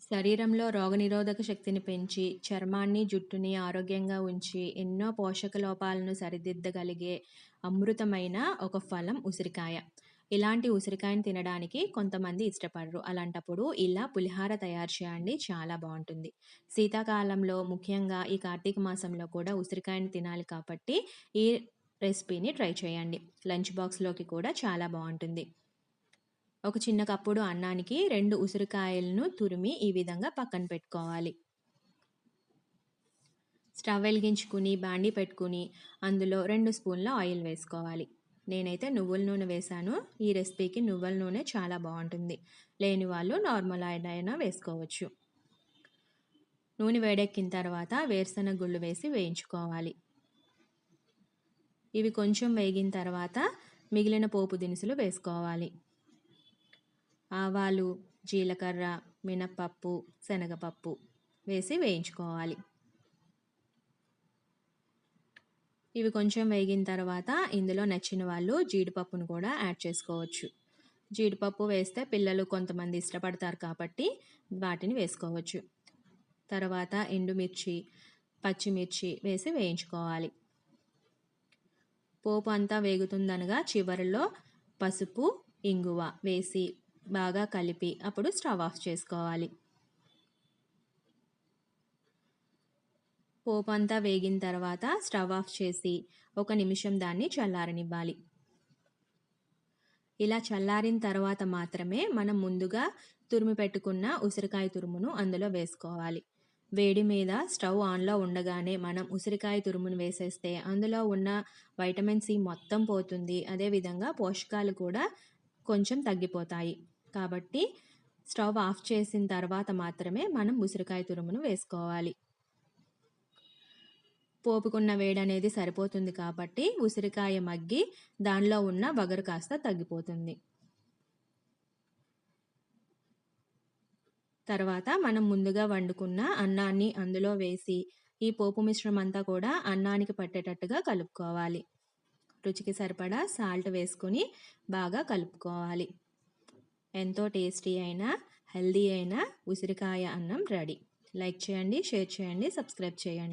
శరీరంలో రోగనిరోధక శక్తిని పెంచి, చర్మాన్ని, జుట్టుని ఆరోగ్యంగా ఉంచి, ఎన్నో పోషక లోపాలను సరిదిద్దగలిగే అమృతమైన ఒక ఫలం ఉసిరికాయ. ఇలాంటి ఉసిరికాయని తినడానికి కొంతమంది ఇష్టపడరు. అలాంటప్పుడు ఇలా పులిహార తయారు చేయండి, చాలా బావుంటుంది. శీతాకాలంలో ముఖ్యంగా ఈ కార్తీక మాసంలో కూడా ఉసిరికాయని తినాలి కాబట్టి ఈ రెసిపీని ట్రై చేయండి. లంచ్ బాక్స్‌లోకి కూడా చాలా బావుంటుంది. ఒక చిన్న కప్పుడు అన్నానికి 2 ఉసిరికాయలను తురిమి ఈ విధంగా పక్కన పెట్టుకోవాలి. స్టవ్ వెలిగించుకుని బాండీ పెట్టుకుని అందులో 2 స్పూన్ల ఆయిల్ వేసుకోవాలి. నేనైతే నువ్వుల నూనె వేశాను. ఈ రెసిపీకి నువ్వుల నూనె చాలా బావుంటుంది. లేని వాళ్ళు నార్మల్ ఆయిల్ అయినా వేసుకోవచ్చు. నూనె వేడెక్కిన తర్వాత వేరుశనగ గుళ్ళు వేసి వేయించుకోవాలి. ఇవి కొంచెం వేగిన తర్వాత మిగిలిన పోపు దినుసులు వేసుకోవాలి. ఆవాలు, జీలకర్ర, మినపప్పు, శనగపప్పు వేసి వేయించుకోవాలి. ఇవి కొంచెం వేగిన తర్వాత ఇందులో నచ్చిన వాళ్ళు జీడిపప్పును కూడా యాడ్ చేసుకోవచ్చు. జీడిపప్పు వేస్తే పిల్లలు కొంతమంది ఇష్టపడతారు కాబట్టి వాటిని వేసుకోవచ్చు. తర్వాత ఎండుమిర్చి, పచ్చిమిర్చి వేసి వేయించుకోవాలి. పోపు అంతా వేగుతుందనగా చివరిలో పసుపు, ఇంగువ వేసి బాగా కలిపి అప్పుడు స్టవ్ ఆఫ్ చేసుకోవాలి. పోపు అంతా వేగిన తర్వాత స్టవ్ ఆఫ్ చేసి 1 నిమిషం దాన్ని చల్లారనివ్వాలి. ఇలా చల్లారిన తర్వాత మాత్రమే మనం ముందుగా తురిమి పెట్టుకున్న ఉసిరికాయ తురుమును అందులో వేసుకోవాలి. వేడి మీద స్టవ్ ఆన్లో ఉండగానే మనం ఉసిరికాయ తురుమును వేసేస్తే అందులో ఉన్న వైటమిన్ సి మొత్తం పోతుంది. అదేవిధంగా పోషకాలు కూడా కొంచెం తగ్గిపోతాయి. కాబట్టి స్టవ్ ఆఫ్ చేసిన తర్వాత మాత్రమే మనం ఉసిరికాయ తురుమును వేసుకోవాలి. పోపుకున్న వేడి అనేది సరిపోతుంది కాబట్టి ఉసిరికాయ మగ్గి దానిలో ఉన్న వగరు కాస్త తగ్గిపోతుంది. తర్వాత మనం ముందుగా వండుకున్న అన్నాన్ని అందులో వేసి ఈ పోపు మిశ్రమం అంతా కూడా అన్నానికి పట్టేటట్టుగా కలుపుకోవాలి. రుచికి సరిపడా సాల్ట్ వేసుకొని బాగా కలుపుకోవాలి. ఎంతో టేస్టీ అయిన హెల్దీ అయిన ఉసిరికాయ అన్నం రెడీ. లైక్ చేయండి, షేర్ చేయండి, సబ్స్క్రైబ్ చేయండి.